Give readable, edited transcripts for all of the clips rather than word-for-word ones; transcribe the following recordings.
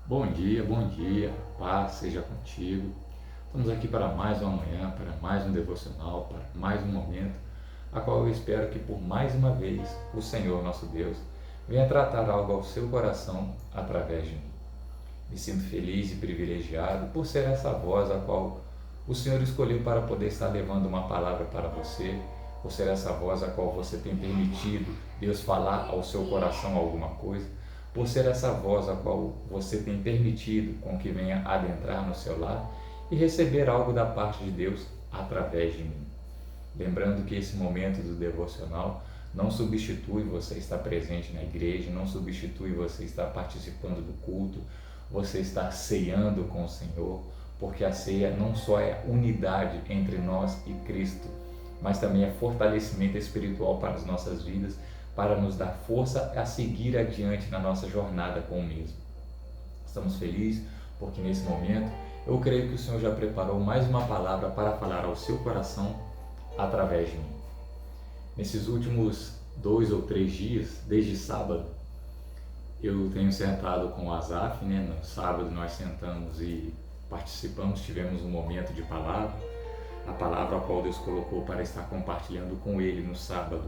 Bom dia, paz seja contigo. Estamos aqui para mais uma manhã, para mais um devocional, para mais um momento, a qual eu espero que por mais uma vez o Senhor nosso Deus venha tratar algo ao seu coração através de mim. Me sinto feliz e privilegiado por ser essa voz a qual o Senhor escolheu para poder estar levando uma palavra para você, por ser essa voz a qual você tem permitido Deus falar ao seu coração alguma coisa, por ser essa voz a qual você tem permitido com que venha adentrar no seu lar e receber algo da parte de Deus através de mim. Lembrando que esse momento do devocional não substitui você estar presente na igreja, não substitui você estar participando do culto, você estar ceando com o Senhor, porque a ceia não só é unidade entre nós e Cristo, mas também é fortalecimento espiritual para as nossas vidas, para nos dar força a seguir adiante na nossa jornada com o mesmo. Estamos felizes porque nesse momento eu creio que o Senhor já preparou mais uma palavra para falar ao seu coração através de mim. Nesses últimos 2 ou 3 dias, desde sábado, eu tenho sentado com o Asaf, No sábado nós sentamos e participamos, tivemos um momento de palavra, a palavra a qual Deus colocou para estar compartilhando com ele no sábado.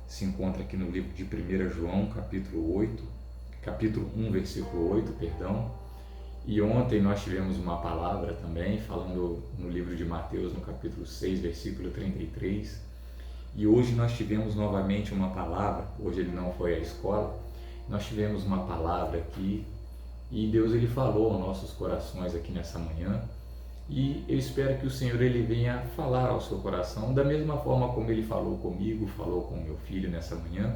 Se encontra aqui no livro de 1 João, capítulo 1, versículo 8, perdão. E ontem nós tivemos uma palavra também, falando no livro de Mateus, no capítulo 6, versículo 33. E hoje nós tivemos novamente uma palavra, hoje ele não foi à escola, nós tivemos uma palavra aqui, e Deus ele falou aos nossos corações aqui nessa manhã, e eu espero que o Senhor ele venha falar ao seu coração da mesma forma como ele falou comigo, falou com meu filho nessa manhã,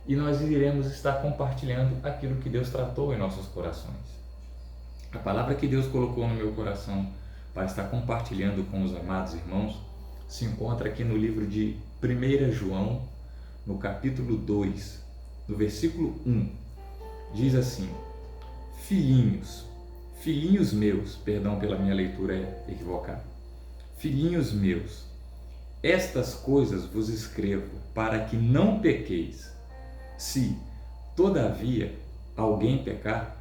e nós iremos estar compartilhando aquilo que Deus tratou em nossos corações. A palavra que Deus colocou no meu coração para estar compartilhando com os amados irmãos se encontra aqui no livro de 1 João, no capítulo 2, no versículo 1. Diz assim: Filhinhos meus, perdão pela minha leitura equivocada. Filhinhos meus, estas coisas vos escrevo para que não pequeis. Se, todavia, alguém pecar,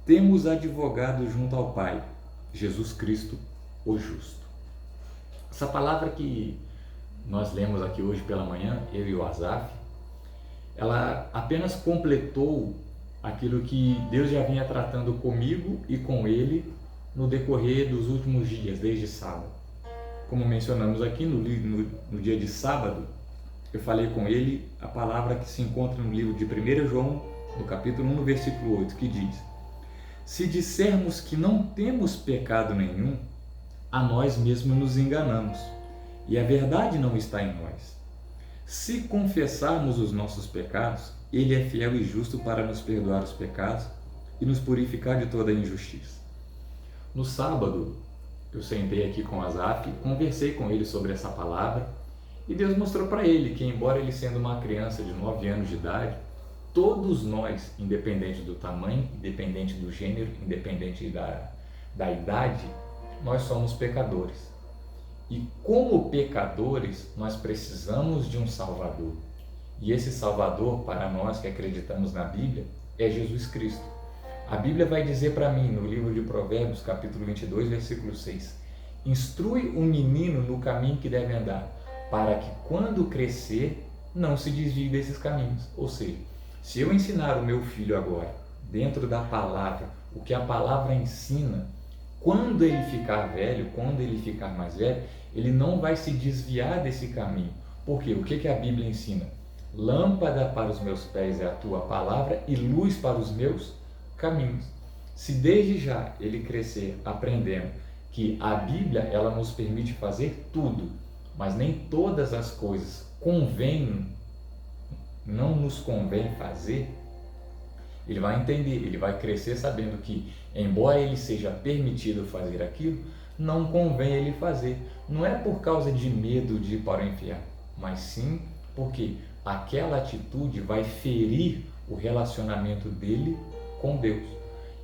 temos advogado junto ao Pai, Jesus Cristo, o justo. Essa palavra que nós lemos aqui hoje pela manhã, eu e o Asaf, ela apenas completou aquilo que Deus já vinha tratando comigo e com ele no decorrer dos últimos dias, desde sábado. Como mencionamos aqui no dia de sábado, eu falei com ele a palavra que se encontra no livro de 1 João, no capítulo 1, no versículo 8, que diz: Se dissermos que não temos pecado nenhum, a nós mesmos nos enganamos, e a verdade não está em nós. Se confessarmos os nossos pecados, Ele é fiel e justo para nos perdoar os pecados e nos purificar de toda injustiça. No sábado, eu sentei aqui com o Asaf, conversei com ele sobre essa palavra, e Deus mostrou para ele que, embora ele sendo uma criança de 9 anos de idade, todos nós, independente do tamanho, independente do gênero, independente da idade, nós somos pecadores. E como pecadores, nós precisamos de um Salvador. E esse Salvador, para nós que acreditamos na Bíblia, é Jesus Cristo. A Bíblia vai dizer para mim, no livro de Provérbios, capítulo 22, versículo 6, instrui o menino no caminho que deve andar, para que quando crescer, não se desvie desses caminhos. Ou seja, se eu ensinar o meu filho agora, dentro da palavra, o que a palavra ensina, quando ele ficar velho, quando ele ficar mais velho, ele não vai se desviar desse caminho. Por quê? O que a Bíblia ensina? Lâmpada para os meus pés é a tua palavra e luz para os meus caminhos. Se desde já ele crescer aprendendo que a Bíblia ela nos permite fazer tudo, mas nem todas as coisas não nos convém fazer, ele vai entender, ele vai crescer sabendo que, embora ele seja permitido fazer aquilo, não convém ele fazer. Não é por causa de medo de ir para o inferno, mas sim porque aquela atitude vai ferir o relacionamento dele com Deus.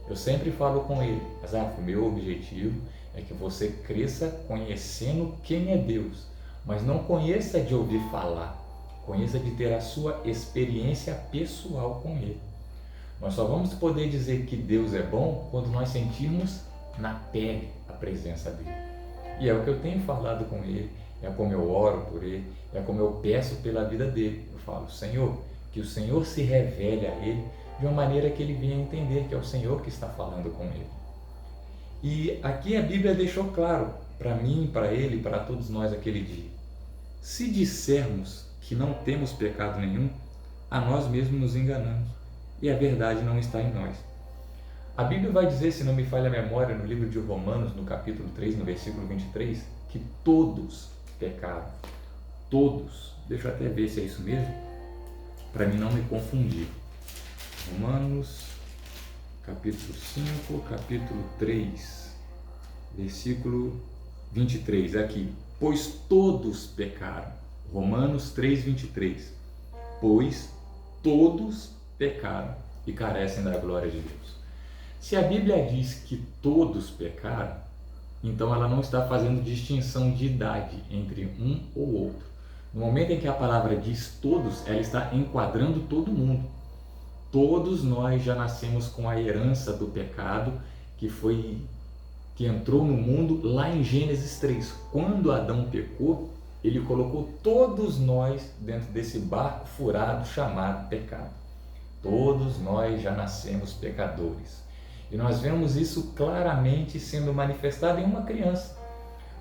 Eu sempre falo com ele, Asaf, o meu objetivo é que você cresça conhecendo quem é Deus, mas não conheça de ouvir falar, conheça de ter a sua experiência pessoal com Ele. Nós só vamos poder dizer que Deus é bom quando nós sentirmos na pele a presença dele. E é o que eu tenho falado com ele, é como eu oro por ele, é como eu peço pela vida dele. Eu falo, Senhor, que o Senhor se revele a ele de uma maneira que ele venha entender que é o Senhor que está falando com ele. E aqui a Bíblia deixou claro para mim, para ele, para todos nós aquele dia. Se dissermos que não temos pecado nenhum, a nós mesmos nos enganamos e a verdade não está em nós. A Bíblia vai dizer, se não me falha a memória, no livro de Romanos, no capítulo 3, no versículo 23, que todos pecaram. Todos. Deixa eu até ver se é isso mesmo, para mim não me confundir. Romanos, capítulo 5, capítulo 3, versículo 23, aqui. Pois todos pecaram. Romanos 3, 23. Pois todos pecaram e carecem da glória de Deus. Se a Bíblia diz que todos pecaram, então ela não está fazendo distinção de idade entre um ou outro. No momento em que a palavra diz todos, ela está enquadrando todo mundo. Todos nós já nascemos com a herança do pecado que entrou no mundo lá em Gênesis 3. Quando Adão pecou, ele colocou todos nós dentro desse barco furado chamado pecado. Todos nós já nascemos pecadores. E nós vemos isso claramente sendo manifestado em uma criança.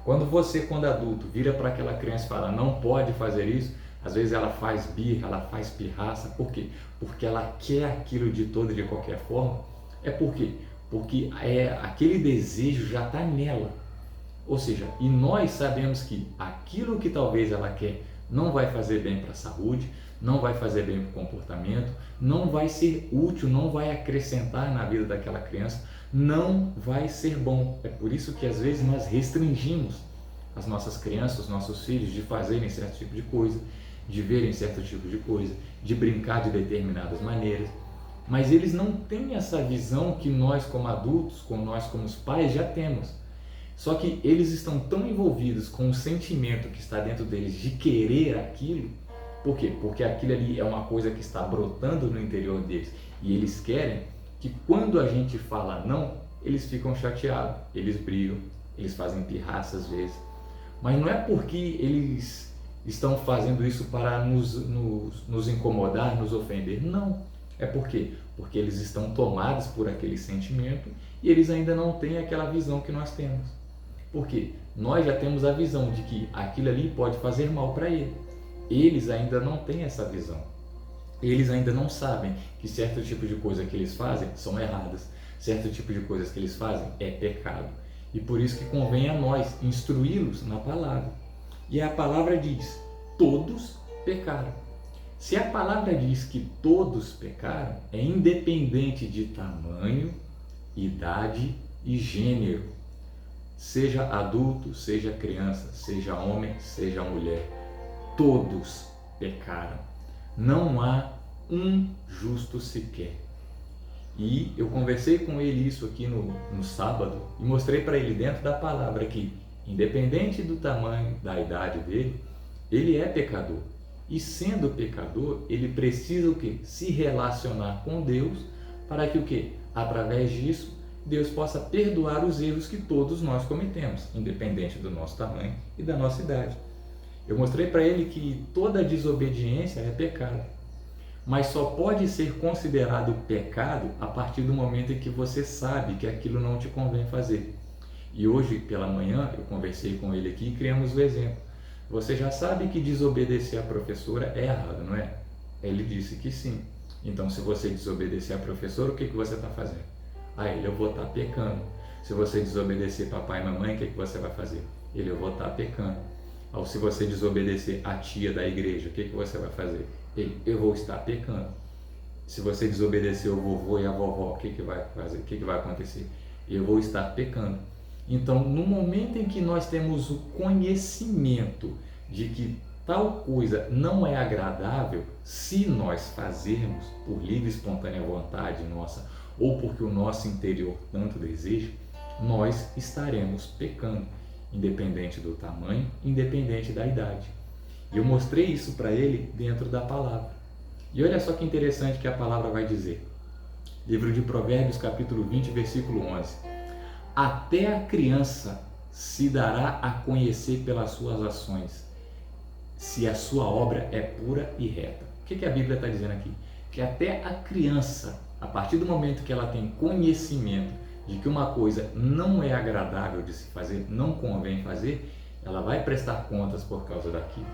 Quando adulto, vira para aquela criança e fala, não pode fazer isso, às vezes ela faz birra, ela faz pirraça. Por quê? Porque ela quer aquilo de toda e de qualquer forma. É por quê? Porque aquele desejo já está nela. Ou seja, e nós sabemos que aquilo que talvez ela quer não vai fazer bem para a saúde, não vai fazer bem para o comportamento, não vai ser útil, não vai acrescentar na vida daquela criança, não vai ser bom. É por isso que às vezes nós restringimos as nossas crianças, os nossos filhos de fazerem certo tipo de coisa, de verem certo tipo de coisa, de brincar de determinadas maneiras. Mas eles não têm essa visão que nós como adultos, nós como os pais já temos. Só que eles estão tão envolvidos com o sentimento que está dentro deles de querer aquilo. Por quê? Porque aquilo ali é uma coisa que está brotando no interior deles. E eles querem que quando a gente fala não, eles ficam chateados, eles brigam, eles fazem pirraça às vezes. Mas não é porque eles estão fazendo isso para nos incomodar, nos ofender. Não. É porque eles estão tomados por aquele sentimento e eles ainda não têm aquela visão que nós temos. Porque nós já temos a visão de que aquilo ali pode fazer mal para ele. Eles ainda não têm essa visão. Eles ainda não sabem que certo tipo de coisa que eles fazem são erradas. Certo tipo de coisas que eles fazem é pecado. E por isso que convém a nós instruí-los na palavra. E a palavra diz, todos pecaram. Se a palavra diz que todos pecaram, é independente de tamanho, idade e gênero. Seja adulto, seja criança, seja homem, seja mulher, todos pecaram. Não há um justo sequer. E eu conversei com ele isso aqui no sábado e mostrei para ele dentro da palavra que, independente do tamanho, da idade dele, ele é pecador. E sendo pecador, ele precisa o quê? Se relacionar com Deus para que o quê? Através disso, Deus possa perdoar os erros que todos nós cometemos, independente do nosso tamanho e da nossa idade. Eu mostrei para ele que toda desobediência é pecado, mas só pode ser considerado pecado a partir do momento em que você sabe que aquilo não te convém fazer. E hoje, pela manhã, eu conversei com ele aqui e criamos o exemplo. Você já sabe que desobedecer a professora é errado, não é? Ele disse que sim. Então, se você desobedecer a professora, o que você está fazendo? Eu vou estar pecando. Se você desobedecer papai e mamãe, o que você vai fazer? Eu vou estar pecando. Ou se você desobedecer a tia da igreja, o que você vai fazer? Eu vou estar pecando. Se você desobedecer o vovô e a vovó, o que vai fazer? O que vai acontecer? Eu vou estar pecando. Então, no momento em que nós temos o conhecimento de que tal coisa não é agradável, se nós fazermos por livre e espontânea vontade nossa, ou porque o nosso interior tanto deseja, nós estaremos pecando, independente do tamanho, independente da idade. E eu mostrei isso para ele dentro da palavra. E olha só que interessante que a palavra vai dizer. Livro de Provérbios, capítulo 20, versículo 11. Até a criança se dará a conhecer pelas suas ações, se a sua obra é pura e reta. O que a Bíblia está dizendo aqui? Que até a criança, a partir do momento que ela tem conhecimento de que uma coisa não é agradável de se fazer, não convém fazer, ela vai prestar contas por causa daquilo.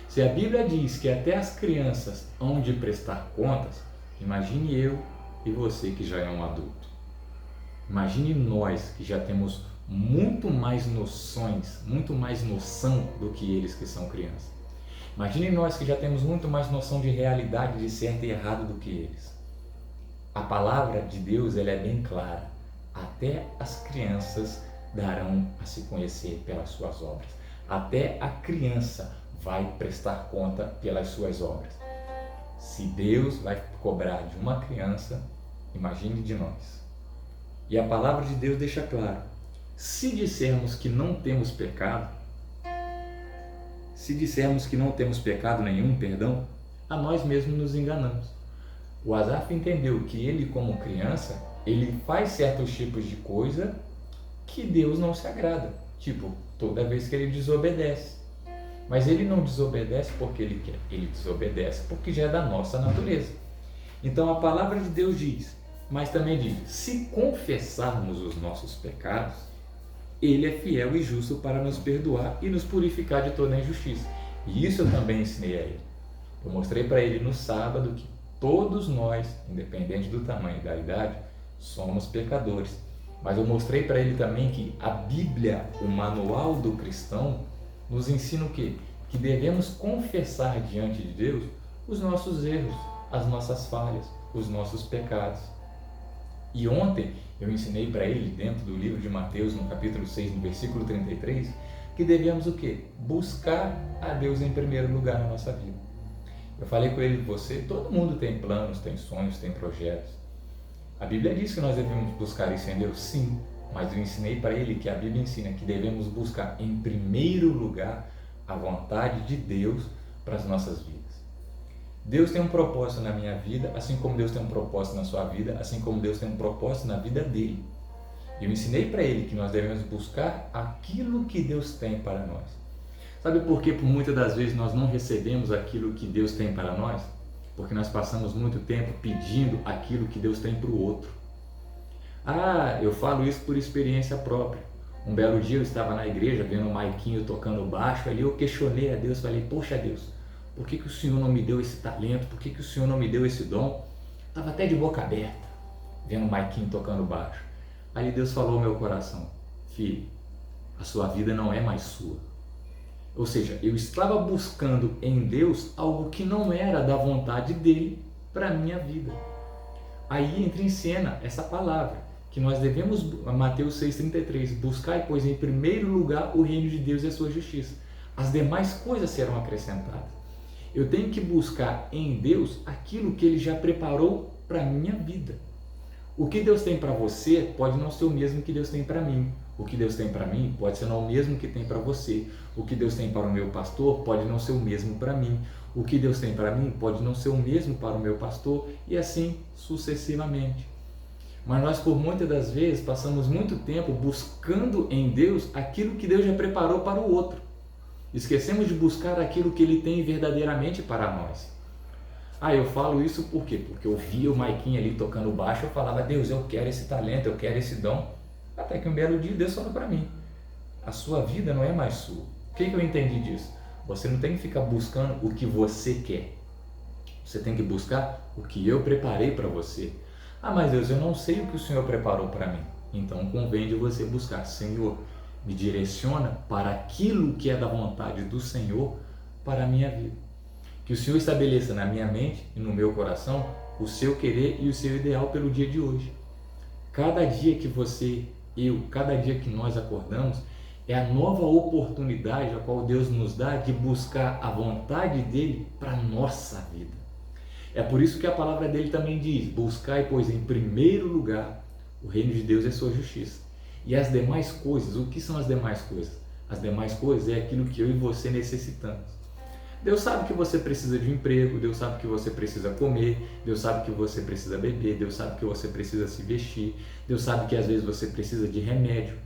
Se a Bíblia diz que até as crianças hão de prestar contas, imagine eu e você que já é um adulto. Imagine nós que já temos muito mais noções, muito mais noção do que eles que são crianças. Imagine nós que já temos muito mais noção de realidade, de certo e errado do que eles. A palavra de Deus, ela é bem clara. Até as crianças darão a se conhecer pelas suas obras. Até a criança vai prestar conta pelas suas obras. Se Deus vai cobrar de uma criança, imagine de nós. E a palavra de Deus deixa claro: se dissermos que não temos pecado, nenhum, a nós mesmos nos enganamos. O Asaf entendeu que ele, como criança, ele faz certos tipos de coisa que Deus não se agrada. Tipo, toda vez que ele desobedece. Mas ele não desobedece porque ele quer, ele desobedece porque já é da nossa natureza. Então a palavra de Deus diz, mas também diz, se confessarmos os nossos pecados, Ele é fiel e justo para nos perdoar e nos purificar de toda injustiça. E isso eu também ensinei a ele. Eu mostrei para ele no sábado que todos nós, independente do tamanho e da idade, somos pecadores. Mas eu mostrei para ele também que a Bíblia, o manual do cristão, nos ensina o quê? Que devemos confessar diante de Deus os nossos erros, as nossas falhas, os nossos pecados. E ontem eu ensinei para ele, dentro do livro de Mateus, no capítulo 6, no versículo 33, que devemos o quê? Buscar a Deus em primeiro lugar na nossa vida. Eu falei com ele, todo mundo tem planos, tem sonhos, tem projetos. A Bíblia diz que nós devemos buscar isso em Deus, sim, mas eu ensinei para ele que a Bíblia ensina que devemos buscar em primeiro lugar a vontade de Deus para as nossas vidas. Deus tem um propósito na minha vida, assim como Deus tem um propósito na sua vida, assim como Deus tem um propósito na vida dele. Eu ensinei para ele que nós devemos buscar aquilo que Deus tem para nós. Sabe por que muitas das vezes nós não recebemos aquilo que Deus tem para nós? Porque nós passamos muito tempo pedindo aquilo que Deus tem para o outro. Eu falo isso por experiência própria. Um belo dia eu estava na igreja vendo o Maiquinho tocando baixo, ali eu questionei a Deus, falei, poxa Deus, por que o Senhor não me deu esse talento? Por que o Senhor não me deu esse dom? Estava até de boca aberta, vendo o Maiquinho tocando baixo. Aí Deus falou ao meu coração, filho, a sua vida não é mais sua. Ou seja, eu estava buscando em Deus algo que não era da vontade dele para a minha vida. Aí entra em cena essa palavra, que nós devemos, Mateus 6,33, buscar, pois, em primeiro lugar o reino de Deus e a sua justiça. As demais coisas serão acrescentadas. Eu tenho que buscar em Deus aquilo que Ele já preparou para a minha vida. O que Deus tem para você pode não ser o mesmo que Deus tem para mim. O que Deus tem para mim pode ser não o mesmo que tem para você. O que Deus tem para o meu pastor pode não ser o mesmo para mim. O que Deus tem para mim pode não ser o mesmo para o meu pastor e assim sucessivamente. Mas nós, por muitas das vezes, passamos muito tempo buscando em Deus aquilo que Deus já preparou para o outro. Esquecemos de buscar aquilo que Ele tem verdadeiramente para nós. Eu falo isso por quê? Porque eu via o Maiquinho ali tocando baixo, eu falava, Deus, eu quero esse talento, eu quero esse dom. Até que um belo dia Deus falou para mim, a sua vida não é mais sua. O que eu entendi disso? Você não tem que ficar buscando o que você quer. Você tem que buscar o que eu preparei para você. Mas Deus, eu não sei o que o Senhor preparou para mim. Então convém de você buscar, Senhor, me direciona para aquilo que é da vontade do Senhor para a minha vida. Que o Senhor estabeleça na minha mente e no meu coração o seu querer e o seu ideal pelo dia de hoje. Cada dia que cada dia que nós acordamos, é a nova oportunidade a qual Deus nos dá de buscar a vontade dEle para a nossa vida. É por isso que a palavra dEle também diz, buscai, pois, em primeiro lugar o reino de Deus e a sua justiça. E as demais coisas, o que são as demais coisas? As demais coisas é aquilo que eu e você necessitamos. Deus sabe que você precisa de um emprego, Deus sabe que você precisa comer, Deus sabe que você precisa beber, Deus sabe que você precisa se vestir, Deus sabe que às vezes você precisa de remédio.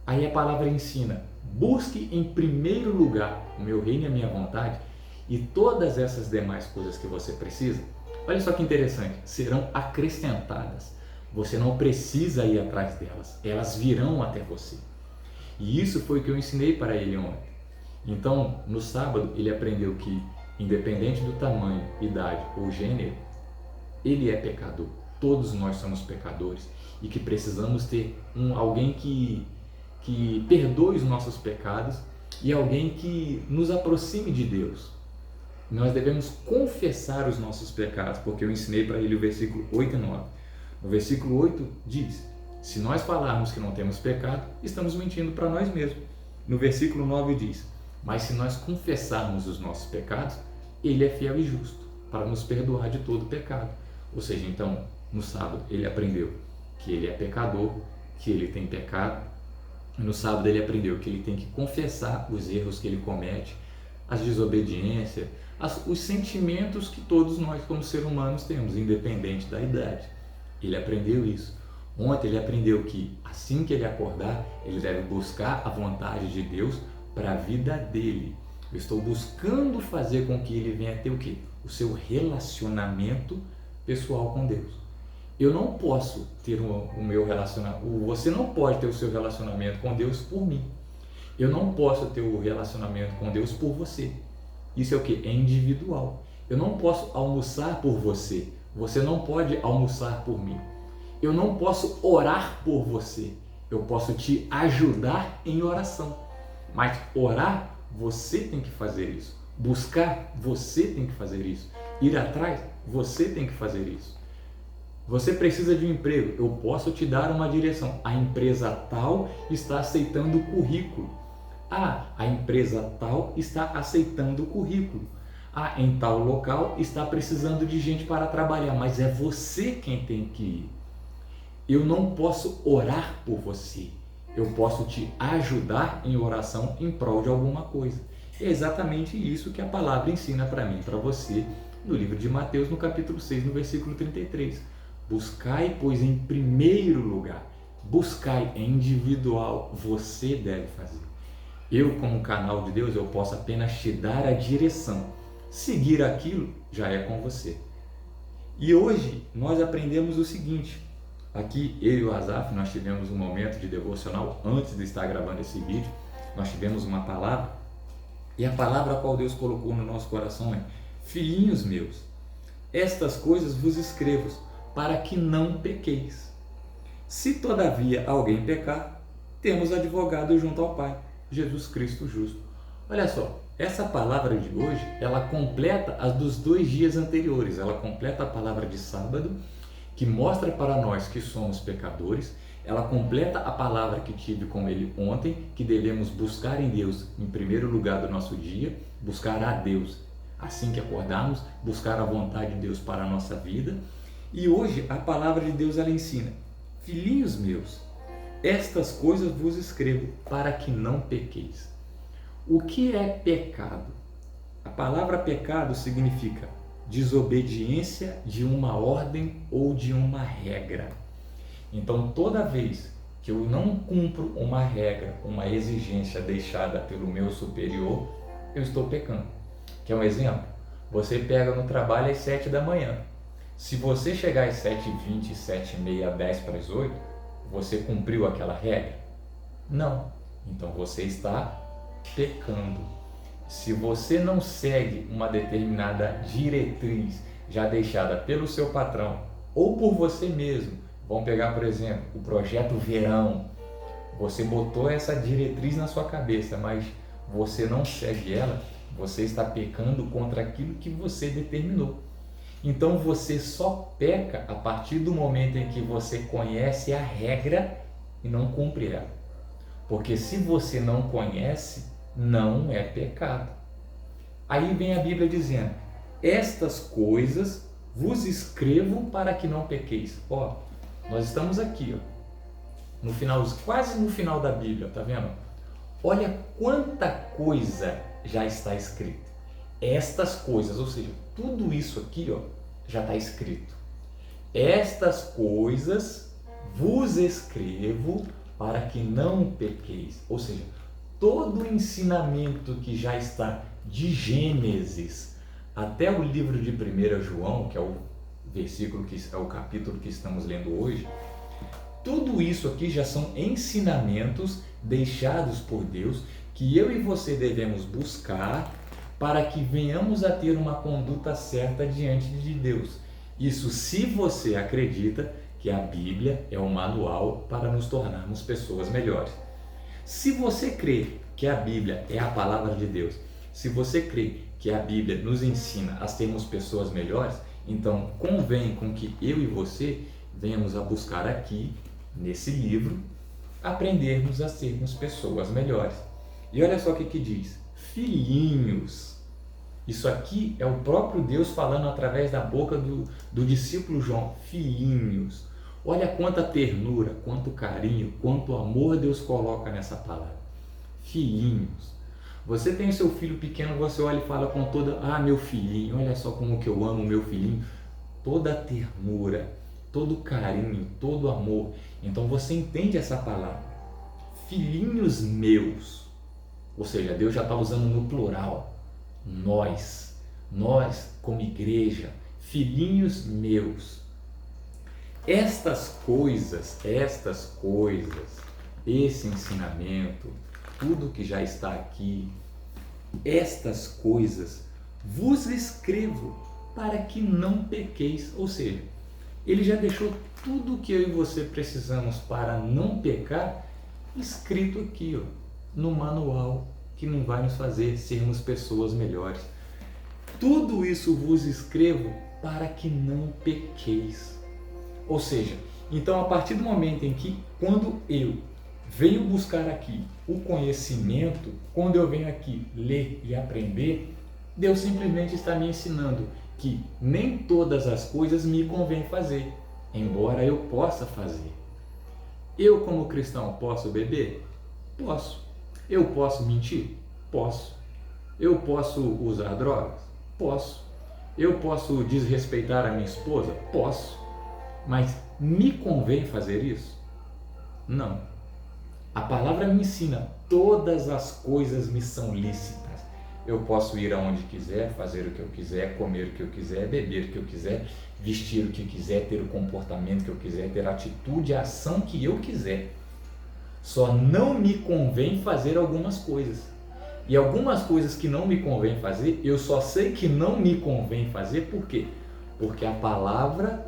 Aí a palavra ensina: busque em primeiro lugar o meu reino e a minha vontade, e todas essas demais coisas que você precisa, olha só que interessante, serão acrescentadas. Você não precisa ir atrás delas, elas virão até você. E isso foi o que eu ensinei para ele ontem. Então, no sábado, ele aprendeu que, independente do tamanho, idade ou gênero, ele é pecador. Todos nós somos pecadores e que precisamos ter alguém que perdoe os nossos pecados e alguém que nos aproxime de Deus. Nós devemos confessar os nossos pecados, porque eu ensinei para ele o versículo 8 e 9. No versículo 8 diz: se nós falarmos que não temos pecado, estamos mentindo para nós mesmos. No versículo 9 diz: mas se nós confessarmos os nossos pecados, ele é fiel e justo para nos perdoar de todo pecado. Ou seja, então, no sábado ele aprendeu que ele é pecador, que ele tem pecado. No sábado ele aprendeu que ele tem que confessar os erros que ele comete, as desobediências, os sentimentos que todos nós como seres humanos temos, independente da idade. Ele aprendeu isso. Ontem ele aprendeu que assim que ele acordar, ele deve buscar a vontade de Deus para a vida dele. Eu estou buscando fazer com que ele venha ter o quê? O seu relacionamento pessoal com Deus. Eu não posso ter o meu relacionamento, você não pode ter o seu relacionamento com Deus por mim. Eu não posso ter o relacionamento com Deus por você. Isso é o que? É individual. Eu não posso almoçar por você. Você não pode almoçar por mim. Eu não posso orar por você. Eu posso te ajudar em oração. Mas orar, você tem que fazer isso. Buscar, você tem que fazer isso. Ir atrás, você tem que fazer isso. Você precisa de um emprego, eu posso te dar uma direção. A empresa tal está aceitando o currículo. A empresa tal está aceitando o currículo. Em tal local está precisando de gente para trabalhar, mas é você quem tem que ir. Eu não posso orar por você. Eu posso te ajudar em oração em prol de alguma coisa. É exatamente isso que a palavra ensina para mim, para você, no livro de Mateus, no capítulo 6, no versículo 33. Buscai, pois, em primeiro lugar. Buscai, é individual, você deve fazer. Eu, como canal de Deus, eu posso apenas te dar a direção. Seguir aquilo já é com você. E hoje nós aprendemos o seguinte. Aqui, eu e o Azaf, nós tivemos um momento de devocional antes de estar gravando esse vídeo. Nós tivemos uma palavra, e a palavra a qual Deus colocou no nosso coração é: filhinhos meus, estas coisas vos escrevo, para que não pequeis. Se todavia alguém pecar, temos advogado junto ao Pai, Jesus Cristo justo. Olha só, essa palavra de hoje, ela completa as dos 2 dias anteriores. Ela completa a palavra de sábado, que mostra para nós que somos pecadores. Ela completa a palavra que tive com ele ontem, que devemos buscar em Deus em primeiro lugar do nosso dia, buscar a Deus assim que acordarmos, buscar a vontade de Deus para a nossa vida. E hoje a palavra de Deus ela ensina: filhinhos meus, estas coisas vos escrevo para que não pequeis. O que é pecado? A palavra pecado significa desobediência de uma ordem ou de uma regra. Então, toda vez que eu não cumpro uma regra, uma exigência deixada pelo meu superior, eu estou pecando. Quer um exemplo? Você pega no trabalho às 7 da manhã. Se você chegar às 7h20, 7h30, 10 para as 8, você cumpriu aquela regra? Não. Então você está pecando. Se você não segue uma determinada diretriz já deixada pelo seu patrão ou por você mesmo, vamos pegar, por exemplo, o projeto verão. Você botou essa diretriz na sua cabeça, mas você não segue ela, você está pecando contra aquilo que você determinou. Então você só peca a partir do momento em que você conhece a regra e não cumpre ela. Porque se você não conhece, não é pecado. Aí vem a Bíblia dizendo: estas coisas vos escrevo para que não pequeis. Nós estamos aqui, no final, quase no final da Bíblia, tá vendo? Olha quanta coisa já está escrita. estas coisas, ou seja, tudo isso aqui, ó, já está escrito. Estas coisas vos escrevo para que não pequeis. Ou seja, todo o ensinamento que já está de Gênesis até o livro de 1 João, que é o versículo, que é o capítulo que estamos lendo hoje, tudo isso aqui já são ensinamentos deixados por Deus que eu e você devemos buscar para que venhamos a ter uma conduta certa diante de Deus. Isso se você acredita que a Bíblia é um manual para nos tornarmos pessoas melhores. Se você crê que a Bíblia é a palavra de Deus, se você crê que a Bíblia nos ensina a sermos pessoas melhores, então convém com que eu e você venhamos a buscar aqui, nesse livro, aprendermos a sermos pessoas melhores. E olha só o que diz: filhinhos. Isso aqui é o próprio Deus falando através da boca do discípulo João. Filhinhos. Olha quanta ternura, quanto carinho, quanto amor Deus coloca nessa palavra. Filhinhos. Você tem o seu filho pequeno, você olha e fala com toda, meu filhinho, olha só como que eu amo o meu filhinho. Toda a ternura, todo carinho, todo amor. Então você entende essa palavra. Filhinhos meus. Ou seja, Deus já está usando no plural. Nós como igreja, filhinhos meus. Estas coisas, esse ensinamento, tudo que já está aqui, estas coisas vos escrevo para que não pequeis. Ou seja, ele já deixou tudo que eu e você precisamos para não pecar escrito aqui, ó, no manual que não vai nos fazer sermos pessoas melhores. Tudo isso vos escrevo para que não pequeis. Ou seja, então a partir do momento em que, quando eu venho buscar aqui o conhecimento, quando eu venho aqui ler e aprender, Deus simplesmente está me ensinando que nem todas as coisas me convém fazer, embora eu possa fazer. Eu, como cristão, posso beber? Posso. Eu posso mentir? Posso. Eu posso usar drogas? Posso. Eu posso desrespeitar a minha esposa? Posso. Mas me convém fazer isso? Não. A palavra me ensina, todas as coisas me são lícitas. Eu posso ir aonde quiser, fazer o que eu quiser, comer o que eu quiser, beber o que eu quiser, vestir o que eu quiser, ter o comportamento que eu quiser, ter a atitude, a ação que eu quiser. Só não me convém fazer algumas coisas. E algumas coisas que não me convém fazer, eu só sei que não me convém fazer, por quê? Porque a palavra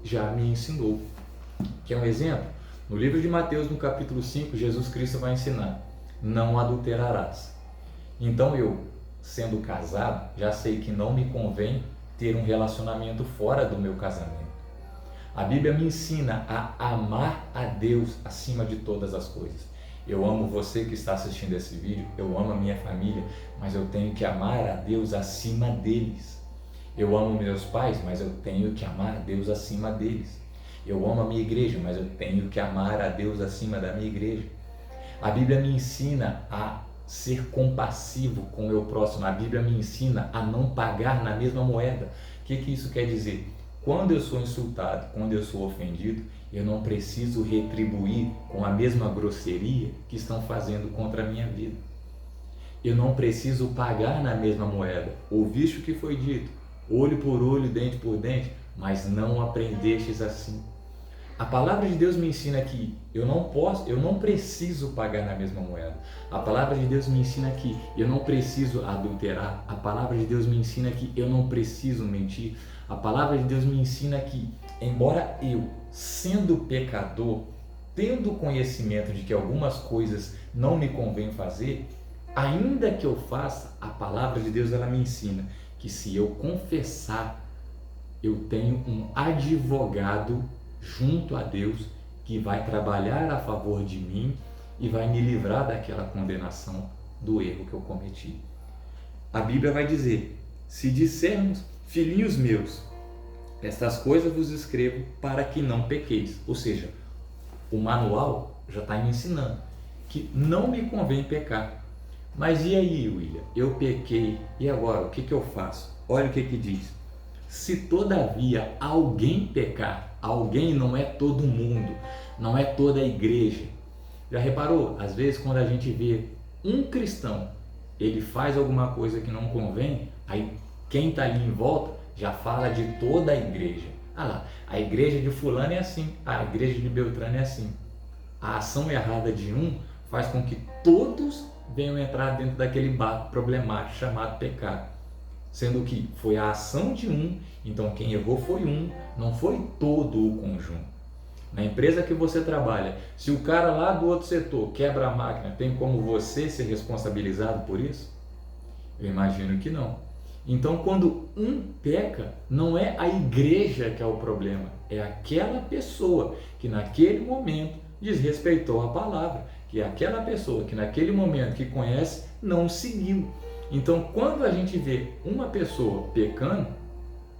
já me ensinou. Quer um exemplo? No livro de Mateus, no capítulo 5, Jesus Cristo vai ensinar: não adulterarás. Então eu, sendo casado, já sei que não me convém ter um relacionamento fora do meu casamento. A Bíblia me ensina a amar a Deus acima de todas as coisas. Eu amo você que está assistindo esse vídeo, eu amo a minha família, mas eu tenho que amar a Deus acima deles. Eu amo meus pais, mas eu tenho que amar a Deus acima deles. Eu amo a minha igreja, mas eu tenho que amar a Deus acima da minha igreja. A Bíblia me ensina a ser compassivo com o meu próximo. A Bíblia me ensina a não pagar na mesma moeda. O que isso quer dizer? Quando eu sou insultado, quando eu sou ofendido, eu não preciso retribuir com a mesma grosseria que estão fazendo contra a minha vida. Eu não preciso pagar na mesma moeda. Ouviste o que foi dito, olho por olho, dente por dente, mas não aprendestes assim. A palavra de Deus me ensina que eu não preciso pagar na mesma moeda. A palavra de Deus me ensina que eu não preciso adulterar. A palavra de Deus me ensina que eu não preciso mentir. A palavra de Deus me ensina que, embora eu, sendo pecador, tendo conhecimento de que algumas coisas não me convém fazer, ainda que eu faça, a palavra de Deus ela me ensina que se eu confessar, eu tenho um advogado junto a Deus que vai trabalhar a favor de mim e vai me livrar daquela condenação do erro que eu cometi. A Bíblia vai dizer: se dissermos, filhinhos meus, estas coisas vos escrevo para que não pequeis. Ou seja, o manual já está me ensinando que não me convém pecar. Mas e aí, William? Eu pequei, e agora? O que eu faço? Olha o que diz. Se todavia alguém pecar, alguém não é todo mundo, não é toda a igreja. Já reparou? Às vezes quando a gente vê um cristão, ele faz alguma coisa que não convém, aí quem está ali em volta já fala de toda a igreja. Ah lá, a igreja de fulano é assim, a igreja de Beltrano é assim. A ação errada de um faz com que todos venham entrar dentro daquele barco problemático chamado pecado. Sendo que foi a ação de um, então quem errou foi um, não foi todo o conjunto. Na empresa que você trabalha, se o cara lá do outro setor quebra a máquina, tem como você ser responsabilizado por isso? Eu imagino que não. Então, quando um peca, não é a igreja que é o problema, é aquela pessoa que naquele momento desrespeitou a palavra, que é aquela pessoa que naquele momento que conhece não seguiu. Então, quando a gente vê uma pessoa pecando,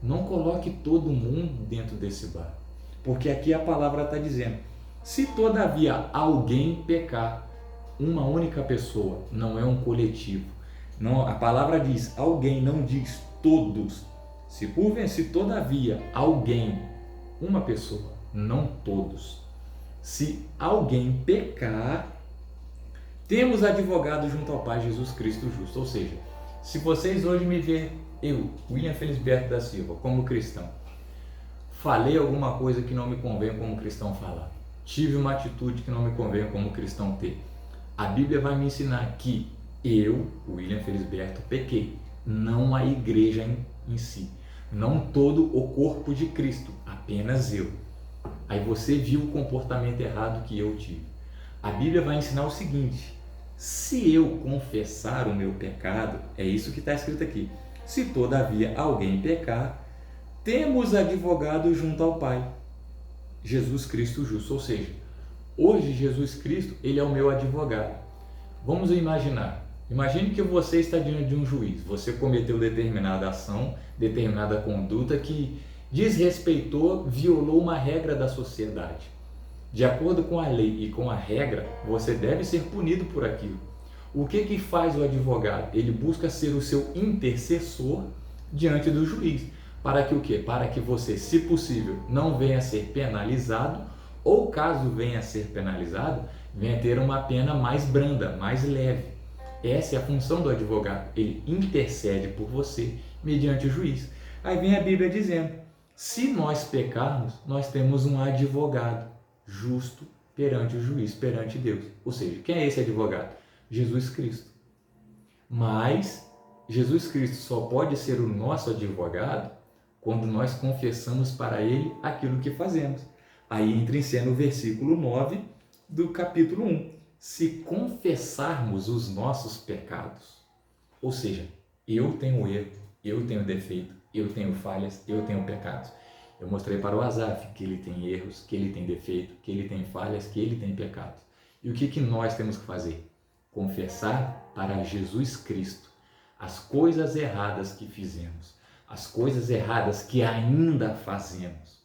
não coloque todo mundo dentro desse barco, porque aqui a palavra está dizendo: se todavia alguém pecar, uma única pessoa, não é um coletivo. Não, a palavra diz alguém, não diz todos. Se todavia alguém, uma pessoa, não todos. Se alguém pecar, temos advogado junto ao Pai, Jesus Cristo justo. Ou seja, se vocês hoje me verem, eu, William Felisberto da Silva, como cristão, falei alguma coisa que não me convém como cristão falar, tive uma atitude que não me convém como cristão ter, a Bíblia vai me ensinar que eu, William Felisberto, pequei, não a igreja em si, não todo o corpo de Cristo, apenas eu. Aí você viu o comportamento errado que eu tive. A Bíblia vai ensinar o seguinte: se eu confessar o meu pecado, é isso que está escrito aqui, se todavia alguém pecar, temos advogado junto ao Pai, Jesus Cristo justo. Ou seja, hoje Jesus Cristo, ele é o meu advogado. Vamos imaginar, imagine que você está diante de um juiz, você cometeu determinada ação, determinada conduta que desrespeitou, violou uma regra da sociedade. De acordo com a lei e com a regra, você deve ser punido por aquilo. O que faz o advogado? Ele busca ser o seu intercessor diante do juiz. Para que o quê? Para que você, se possível, não venha a ser penalizado, ou caso venha a ser penalizado, venha a ter uma pena mais branda, mais leve. Essa é a função do advogado. Ele intercede por você mediante o juiz. Aí vem a Bíblia dizendo: se nós pecarmos, nós temos um advogado justo perante o juiz, perante Deus. Ou seja, quem é esse advogado? Jesus Cristo. Mas Jesus Cristo só pode ser o nosso advogado quando nós confessamos para Ele aquilo que fazemos. Aí entra em cena o versículo 9 do capítulo 1. Se confessarmos os nossos pecados, ou seja, eu tenho erro, eu tenho defeito, eu tenho falhas, eu tenho pecados. Eu mostrei para o Asaf que ele tem erros, que ele tem defeito, que ele tem falhas, que ele tem pecados. E o que nós temos que fazer? Confessar para Jesus Cristo as coisas erradas que fizemos, as coisas erradas que ainda fazemos.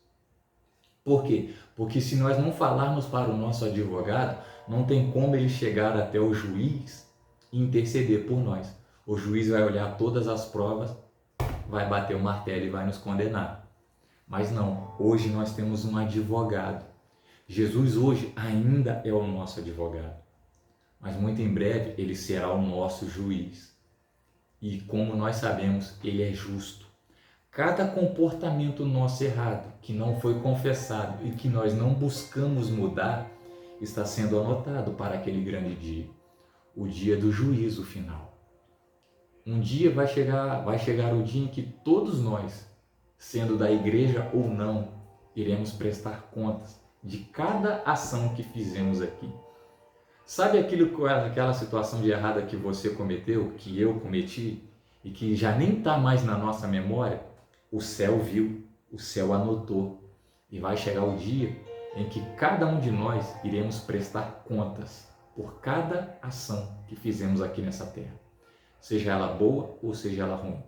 Por quê? Porque se nós não falarmos para o nosso advogado, não tem como ele chegar até o juiz e interceder por nós. O juiz vai olhar todas as provas, vai bater o martelo e vai nos condenar. Mas não, hoje nós temos um advogado. Jesus hoje ainda é o nosso advogado. Mas muito em breve ele será o nosso juiz. E como nós sabemos, ele é justo. Cada comportamento nosso errado, que não foi confessado e que nós não buscamos mudar, está sendo anotado para aquele grande dia, o dia do juízo final. Um dia vai chegar o dia em que todos nós, sendo da igreja ou não, iremos prestar contas de cada ação que fizemos aqui. Sabe aquela situação de errada que você cometeu, que eu cometi, e que já nem está mais na nossa memória? O céu viu, o céu anotou, e vai chegar o dia em que cada um de nós iremos prestar contas por cada ação que fizemos aqui nessa terra, seja ela boa ou seja ela ruim.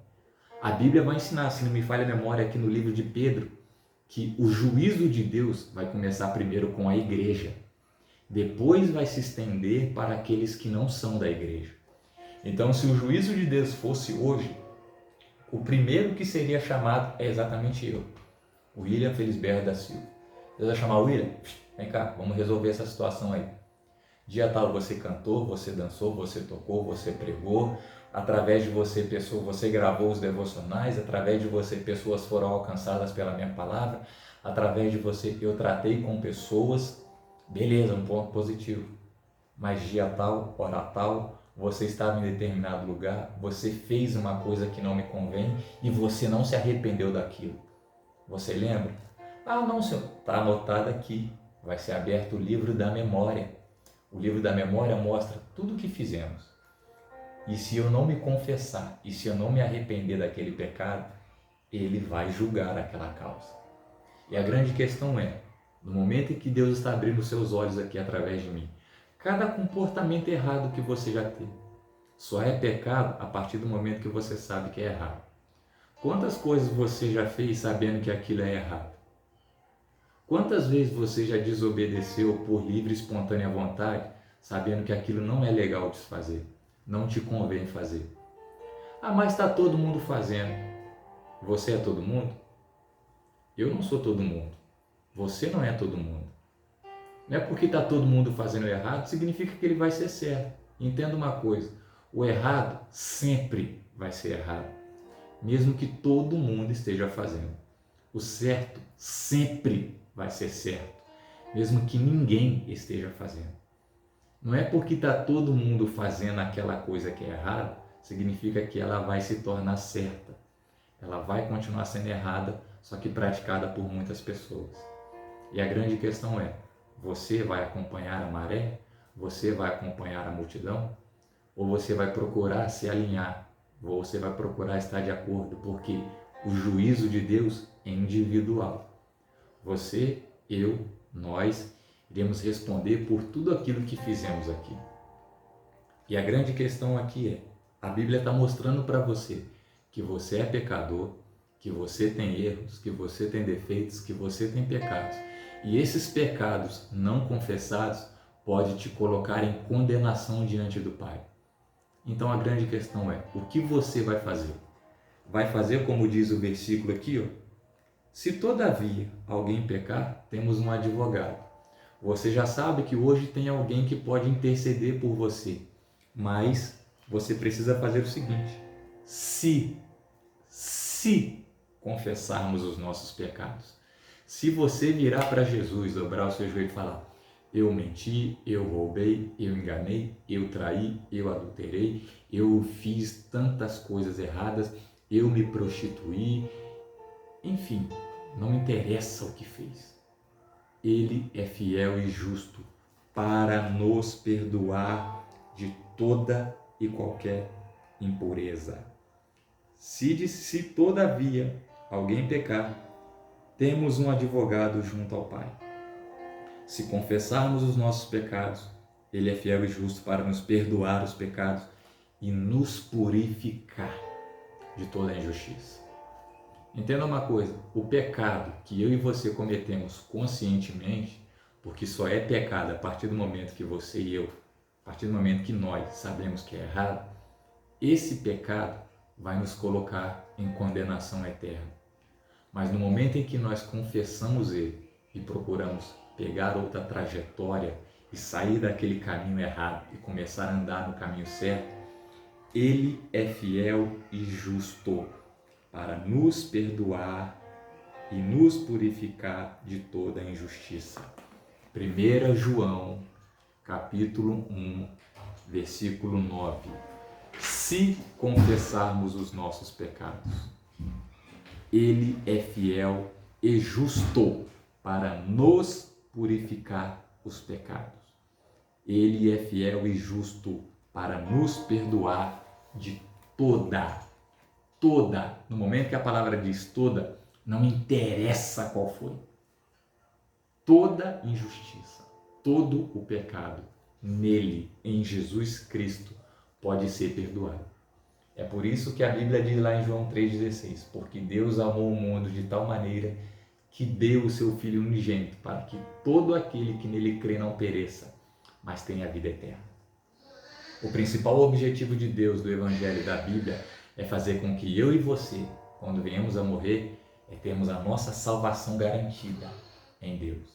A Bíblia vai ensinar, se não me falha a memória, aqui no livro de Pedro, que o juízo de Deus vai começar primeiro com a igreja, depois vai se estender para aqueles que não são da igreja. Então, se o juízo de Deus fosse hoje, o primeiro que seria chamado é exatamente eu, William Felisberto da Silva. Deus vai chamar: William, vem cá, vamos resolver essa situação aí. Dia tal você cantou, você dançou, você tocou, você pregou, através de você, você gravou os devocionais, através de você pessoas foram alcançadas pela minha palavra, através de você eu tratei com pessoas, beleza, um ponto positivo. Mas dia tal, hora tal, você estava em determinado lugar, você fez uma coisa que não me convém e você não se arrependeu daquilo. Você lembra? Ah, não, senhor, está anotado aqui, vai ser aberto o livro da memória. O livro da memória mostra tudo o que fizemos. E se eu não me confessar, e se eu não me arrepender daquele pecado, ele vai julgar aquela causa. E a grande questão é, no momento em que Deus está abrindo os seus olhos aqui através de mim, cada comportamento errado que você já teve, só é pecado a partir do momento que você sabe que é errado. Quantas coisas você já fez sabendo que aquilo é errado? Quantas vezes você já desobedeceu por livre e espontânea vontade, sabendo que aquilo não é legal de se fazer, não te convém fazer? Ah, mas está todo mundo fazendo. Você é todo mundo? Eu não sou todo mundo. Você não é todo mundo. Não é porque está todo mundo fazendo errado, significa que ele vai ser certo. Entenda uma coisa, o errado sempre vai ser errado, mesmo que todo mundo esteja fazendo. O certo sempre vai ser certo, mesmo que ninguém esteja fazendo. Não é porque está todo mundo fazendo aquela coisa que é errada, significa que ela vai se tornar certa. Ela vai continuar sendo errada, só que praticada por muitas pessoas. E a grande questão é, você vai acompanhar a maré? Você vai acompanhar a multidão? Ou você vai procurar se alinhar? Ou você vai procurar estar de acordo? Porque o juízo de Deus é individual. Você, eu, nós iremos responder por tudo aquilo que fizemos aqui. E a grande questão aqui é, a Bíblia está mostrando para você que você é pecador, que você tem erros, que você tem defeitos, que você tem pecados. E esses pecados não confessados podem te colocar em condenação diante do Pai. Então a grande questão é, o que você vai fazer? Vai fazer como diz o versículo aqui, ó? Se todavia alguém pecar, temos um advogado. Você já sabe que hoje tem alguém que pode interceder por você, mas você precisa fazer o seguinte: se confessarmos os nossos pecados, se você virar para Jesus, dobrar o seu joelho e falar: eu menti, eu roubei, eu enganei, eu traí, eu adulterei, eu fiz tantas coisas erradas, eu me prostituí, enfim, não interessa o que fez. Ele é fiel e justo para nos perdoar de toda e qualquer impureza. Se todavia alguém pecar, temos um advogado junto ao Pai. Se confessarmos os nossos pecados, Ele é fiel e justo para nos perdoar os pecados e nos purificar de toda a injustiça. Entenda uma coisa, o pecado que eu e você cometemos conscientemente, porque só é pecado a partir do momento que você e eu, a partir do momento que nós sabemos que é errado, esse pecado vai nos colocar em condenação eterna. Mas no momento em que nós confessamos ele e procuramos pegar outra trajetória e sair daquele caminho errado e começar a andar no caminho certo, ele é fiel e justo para nos perdoar e nos purificar de toda a injustiça. 1 João, capítulo 1, versículo 9. Se confessarmos os nossos pecados, Ele é fiel e justo para nos purificar os pecados. Ele é fiel e justo para nos perdoar de toda, no momento que a palavra diz toda, não interessa qual foi, toda injustiça, todo o pecado, nele, em Jesus Cristo, pode ser perdoado. É por isso que a Bíblia diz lá em João 3,16, porque Deus amou o mundo de tal maneira que deu o seu Filho unigênito para que todo aquele que nele crê não pereça, mas tenha a vida eterna. O principal objetivo de Deus, do Evangelho e da Bíblia, é fazer com que eu e você, quando venhamos a morrer, termos a nossa salvação garantida em Deus.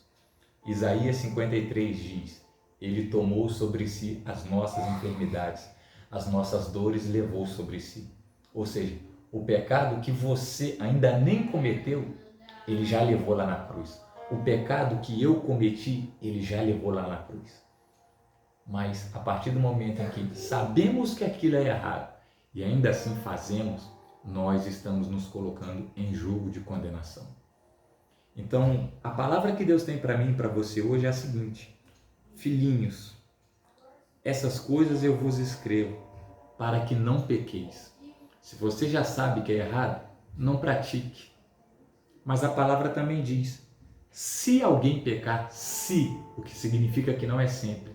Isaías 53 diz: Ele tomou sobre si as nossas enfermidades, as nossas dores levou sobre si. Ou seja, o pecado que você ainda nem cometeu, Ele já levou lá na cruz. O pecado que eu cometi, Ele já levou lá na cruz. Mas a partir do momento em que sabemos que aquilo é errado e ainda assim fazemos, nós estamos nos colocando em julgo de condenação. Então, a palavra que Deus tem para mim e para você hoje é a seguinte: filhinhos, essas coisas eu vos escrevo para que não pequeis. Se você já sabe que é errado, não pratique. Mas a palavra também diz: se alguém pecar, se, o que significa que não é sempre,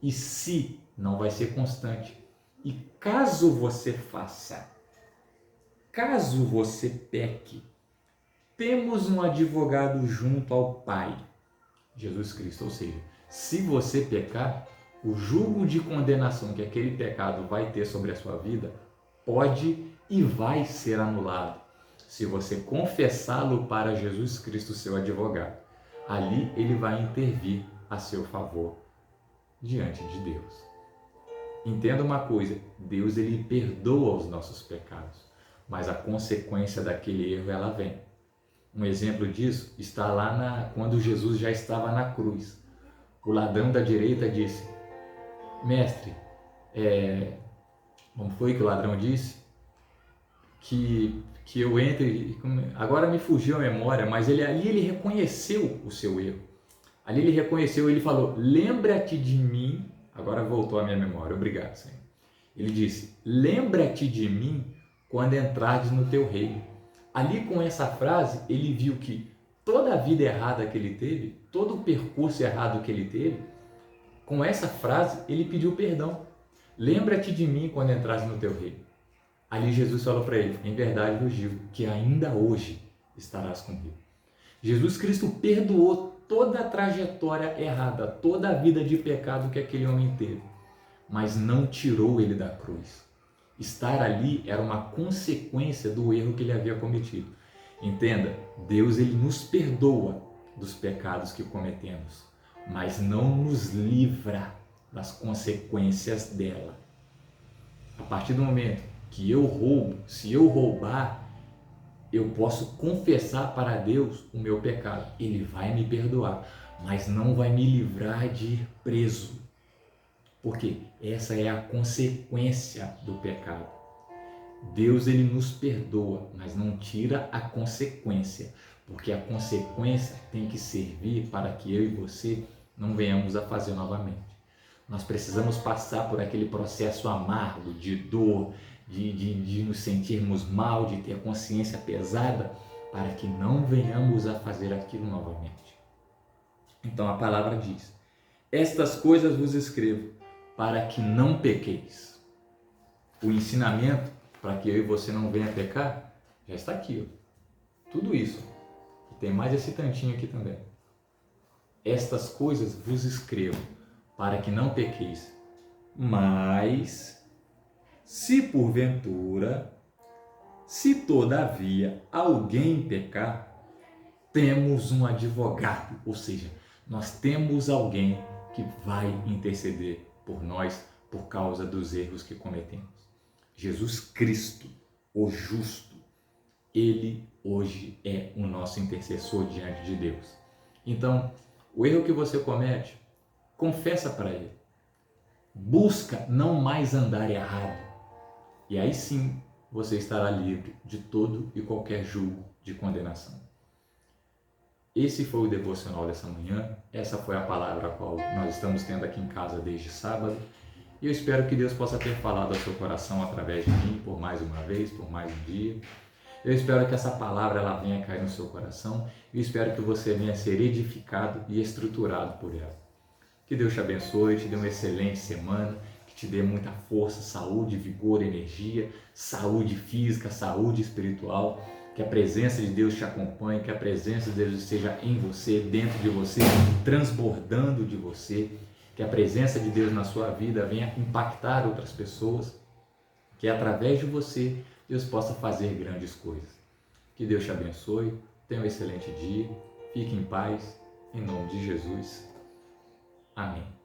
e se não vai ser constante. E caso você faça, caso você peque, temos um advogado junto ao Pai, Jesus Cristo. Ou seja, se você pecar, o jugo de condenação que aquele pecado vai ter sobre a sua vida pode e vai ser anulado se você confessá-lo para Jesus Cristo, seu advogado. Ali ele vai intervir a seu favor diante de Deus. Entenda uma coisa: Deus ele perdoa os nossos pecados, mas a consequência daquele erro ela vem. Um exemplo disso está lá quando Jesus já estava na cruz. O ladrão da direita disse: Mestre, como foi que o ladrão disse? Que eu entre, agora me fugiu a memória, mas ali ele reconheceu o seu erro. Ali ele reconheceu, ele falou: lembra-te de mim. Agora voltou a minha memória, obrigado, Senhor. Ele disse: lembra-te de mim quando entrares no teu reino. Ali com essa frase, ele viu que toda a vida errada que ele teve, todo o percurso errado que ele teve, com essa frase ele pediu perdão. Lembra-te de mim quando entrares no teu reino. Ali Jesus falou para ele: em verdade vos digo que ainda hoje estarás comigo. Jesus Cristo perdoou toda a trajetória errada, toda a vida de pecado que aquele homem teve, mas não tirou ele da cruz. Estar ali era uma consequência do erro que ele havia cometido. Entenda, Deus ele nos perdoa dos pecados que cometemos, mas não nos livra das consequências dela. A partir do momento que eu roubo, se eu roubar, eu posso confessar para Deus o meu pecado. Ele vai me perdoar, mas não vai me livrar de ir preso. Porque essa é a consequência do pecado. Deus ele nos perdoa, mas não tira a consequência. Porque a consequência tem que servir para que eu e você não venhamos a fazer novamente. Nós precisamos passar por aquele processo amargo de dor, de nos sentirmos mal, de ter a consciência pesada, para que não venhamos a fazer aquilo novamente. Então a palavra diz: estas coisas vos escrevo para que não pequeis. O ensinamento para que eu e você não venha pecar já está aqui, ó. Tudo isso. E tem mais esse tantinho aqui também. Estas coisas vos escrevo para que não pequeis. Mas se porventura, se todavia alguém pecar, temos um advogado, ou seja, nós temos alguém que vai interceder por nós por causa dos erros que cometemos. Jesus Cristo, o justo, ele hoje é o nosso intercessor diante de Deus. Então, o erro que você comete, confessa para ele. Busca não mais andar errado. E aí sim, você estará livre de todo e qualquer julgo de condenação. Esse foi o devocional dessa manhã. Essa foi a palavra a qual nós estamos tendo aqui em casa desde sábado. E eu espero que Deus possa ter falado ao seu coração através de mim por mais uma vez, por mais um dia. Eu espero que essa palavra ela venha cair no seu coração. E espero que você venha ser edificado e estruturado por ela. Que Deus te abençoe, te dê uma excelente semana, que te dê muita força, saúde, vigor, energia, saúde física, saúde espiritual. Que a presença de Deus te acompanhe, que a presença de Deus esteja em você, dentro de você, transbordando de você. que a presença de Deus na sua vida venha impactar outras pessoas, que através de você Deus possa fazer grandes coisas. Que Deus te abençoe, tenha um excelente dia, fique em paz, em nome de Jesus. Amém.